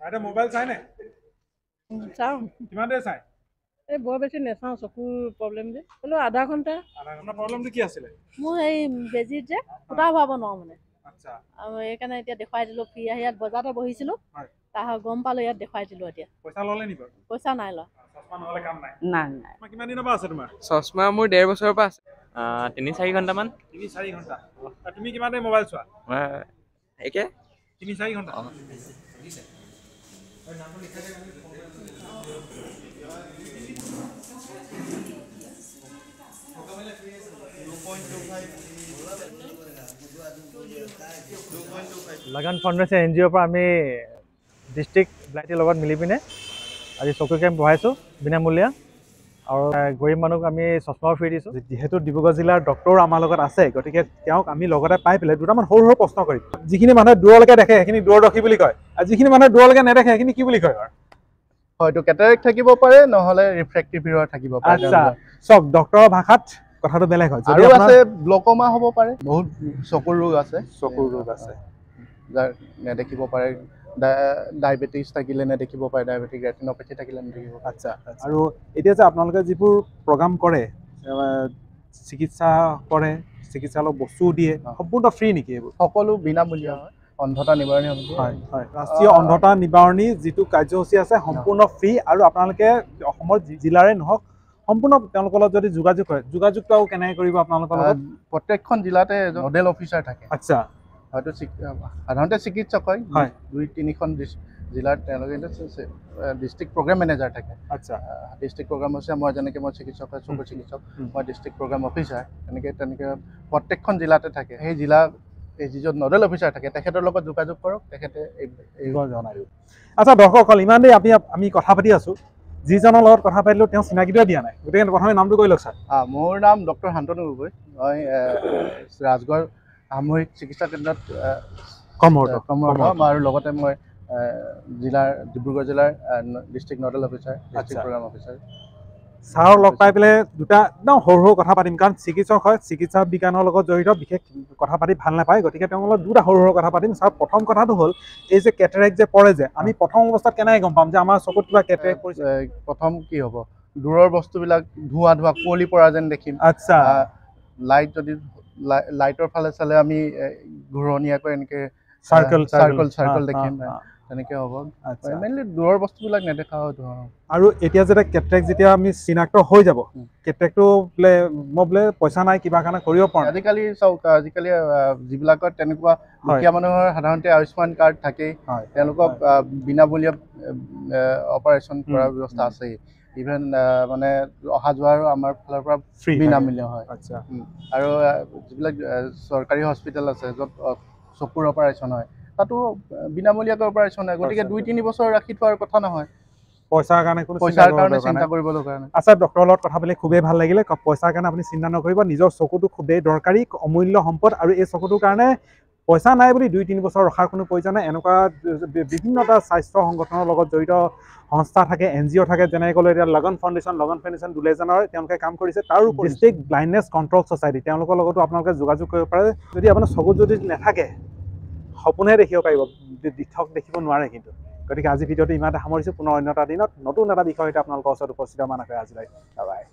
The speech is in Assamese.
আইতা মোবাইল চাই নে চাওঁ কিমান দেৰি চাই এই বৰ বেছি নেচাওঁ চকুৰ প্ৰব্লেম যে হ'লেও আধা ঘণ্টা আধা ঘণ্টা প্ৰব্লেমটো কি আছিলে মোৰ এই বেজীত যে ফুটা ভৰাব নোৱাৰোঁ মানে আচ্ছা আৰু সেইকাৰণে এতিয়া দেখুৱাই দিলোঁ ফ্ৰী আহি ইয়াত বজাৰতে বহিছিলোঁ হয় তাহাঁ গম পালোঁ ইয়াত দেখুৱাই দিলোঁ এতিয়া পইচা ল'লে নি বাৰু পইচা নাই লোৱা চশমা নহ'লে কাম নাই নাই নাই তোমাৰ কিমান দিনৰ পৰা আছে তোমাৰ চশমা মোৰ 1.5 বছৰৰ পৰা আছে 3-4 ঘণ্টামান 3-4 ঘণ্টা তুমি কিমান দেৰি মোবাইল চোৱা একে 3-4 ঘণ্টা लगन फाउंडेशन एनजीओ पर आम डिस्ट्रिक्ट ब्लाइटीर লগত मिली पिने आज चकु केम्प बहाइছোঁ বিনামূলীয়া और गरीब मानुक आम चशमाओ फ्री दिছোঁ जेहेतु डिब्रुगढ़ जिलार डक्टर आमार লগত আছে गतिके তেওঁক আমি লগতে পাই পেলাই দুটামান সৰু সৰু প্ৰশ্ন কৰিম যিখিনি মানুহে দূৰলৈকে দেখে সেইখিনি দূৰদৰ্শী বুলি কয় আৰু যিখিনি মানুহে দূৰলৈকে নেদেখে সেইখিনি কি বুলি কয় হয়তো ক্যাটাৰেক্ট থাকিব পাৰে নহলে ৰিফ্ৰেক্টিভ এৰৰ থাকিব পাৰে আচ্ছা সব ডক্টৰৰ ভাষাত কথাটো বেলেগ হয় আৰু আছে গ্লকমা হ'ব পাৰে বহুত চকুৰ ৰোগ আছে যাৰ নেদেখিব পাৰে ডায়াবেটিস থাকিলে নেদেখিব পাৰে ডায়াবেটিক ৰেটিনোপেথি থাকিলে নেদেখিব আচ্ছা আৰু এতিয়া যে আপোনালোকে যিবোৰ প্ৰগ্ৰাম কৰে চিকিৎসা কৰে চিকিৎসালয় বস্তু দিয়ে সম্পূৰ্ণ ফ্ৰী নেকি এইবোৰ সকলো বিনামূলীয়া হয় অন্ধতা নিবাৰণী হ'ব হয় হয় ৰাষ্ট্ৰীয় অন্ধতা নিবাৰণী যিটো কাৰ্যসূচী আছে সম্পূৰ্ণ ফ্ৰী আৰু আপোনালোকে অসমৰ জিলাৰে নহওক সম্পূৰ্ণ তেওঁলোকৰ লগত যদি যোগাযোগ কৰে যোগাযোগটো কেনেকৈ কৰিব আপোনালোকৰ লগত প্ৰত্যেকখন জিলাতে নডেল অফিচাৰ থাকে আচ্ছা হয়তো সাধাৰণতে চিকিৎসক হয় 2-3খন জিলাত তেওঁলোকে ডিষ্ট্ৰিক্ট প্ৰগ্ৰাম মেনেজাৰ থাকে আচ্ছা ডিষ্ট্ৰিক্ট প্ৰগ্ৰাম হৈছে মই যেনেকৈ মই চিকিৎসক হয় চকু চিকিৎসক মই ডিষ্ট্ৰিক্ট প্ৰগ্ৰাম অফিচাৰ তেনেকৈ প্ৰত্যেকখন জিলাতে থাকে সেই জিলা এই যিজন নডেল অফিচাৰ থাকে তেখেতৰ লগত যোগাযোগ কৰক তেখেতে এইবোৰ জনাই দিব আচ্ছা দৰ্শকসকল ইমান দেৰি আমি কথা পাতি আছোঁ যিজনৰ লগত কথা পাতিলোঁ তেওঁ চিনাকিটোৱে দিয়া নাই গতিকে প্ৰথমে নামটো কৈ লওক ছাৰ মোৰ নাম ডক্টৰ শান্তনু গগৈ মই ৰাজগড় সামূহিক চিকিৎসা কেন্দ্ৰত কৰ্মৰত আৰু লগতে মই ডিব্ৰুগড় জিলাৰ district nodal officer district program officer ছাৰক লগ পাই পেলাই দুটা একদম সৰু সৰু কথা পাতিম কাৰণ চিকিৎসক হয় চিকিৎসা বিজ্ঞানৰ লগত জড়িত বিশেষ কথা পাতি ভাল নাপায় গতিকে তেওঁৰ লগত দুটা সৰু সৰু কথা পাতিম ছাৰ প্ৰথম কথাটো হ'ল এই যে কেটাৰেক্ট যে পৰে যে আমি প্ৰথম অৱস্থাত কেনেকৈ গম পাম যে আমাৰ চকুত কিবা কেটাৰেক্ট পৰিছে প্ৰথম কি হ'ব দূৰৰ বস্তুবিলাক ধোঁৱা কুঁৱলী পৰা যেন দেখিম আচ্ছা লাইট যদি লাইটৰ ফালে চালে আমি ঘূৰণীয়াকৈ এনেকৈ চাৰ্কল দেখিম তেনেকৈ হ'ব মেইনলি দূৰৰ বস্তুবিলাক নেদেখা হয় আৰু এতিয়া যেতিয়া কেটাৰেক্ট যেতিয়া আমি চিনাক্ত হৈ যাব কেটাৰেক্টটো বোলে মই বোলে পইচা নাই কিবা কাৰণে কৰিব পৰা আজিকালি চাওক আজিকালি যিবিলাকত তেনেকুৱা দুখীয়া মানুহৰ সাধাৰণতে আয়ুষ্মান কাৰ্ড থাকেই তেওঁলোকক বিনামূলীয়া অপাৰেশ্যন কৰাৰ ব্যৱস্থা আছেই ইভেন মানে অহা যোৱাৰো আমাৰ ফালৰ পৰা বিনামূলীয়া হয় আচ্ছা আৰু যিবিলাক চৰকাৰী হস্পিটেল আছে য'ত চকুৰ অপাৰেশ্যন হয় তাতো বিনামূলীয়াকৈ অপাৰেশ্যন হয় গতিকে 2-3 বছৰ ৰাখি থোৱাৰ কথা নহয় পইচাৰ কাৰণে চিন্তা কৰিব লগা নাই আচ্ছা ডক্টৰৰ লগত কথা পাতি খুবেই ভাল লাগিলে পইচাৰ কাৰণে আপুনি চিন্তা নকৰিব নিজৰ চকুটো খুবেই দৰকাৰী অমূল্য সম্পদ আৰু এই চকুটোৰ কাৰণে পইচা নাই বুলি 2-3 বছৰ ৰখাৰ কোনো প্ৰয়োজন নাই এনেকুৱা বিভিন্নটা স্বাস্থ্য সংগঠনৰ লগত জড়িত সংস্থা থাকে NGO থাকে যেনেকৈ ক'লে এতিয়া লগন ফাউণ্ডেশ্যন দুলেজানৰ তেওঁলোকে কাম কৰিছে তাৰ ডিষ্ট্ৰিক্ট ব্লাইণ্ডনেছ কণ্ট্ৰল ছ'চাইটি তেওঁলোকৰ লগতো আপোনালোকে যোগাযোগ কৰিব পাৰে যদি আপোনাৰ চকুত যদি নাথাকে সপোনহে দেখিব পাৰিব দিঠক দেখিব নোৱাৰে কিন্তু গতিকে আজি ভিডিঅ'টো ইমানতে সামৰিছোঁ পুনৰ অন্য এটা দিনত নতুন এটা বিষয়তে আপোনালোকৰ ওচৰত উপস্থিত মান আছে আজিলৈ বাই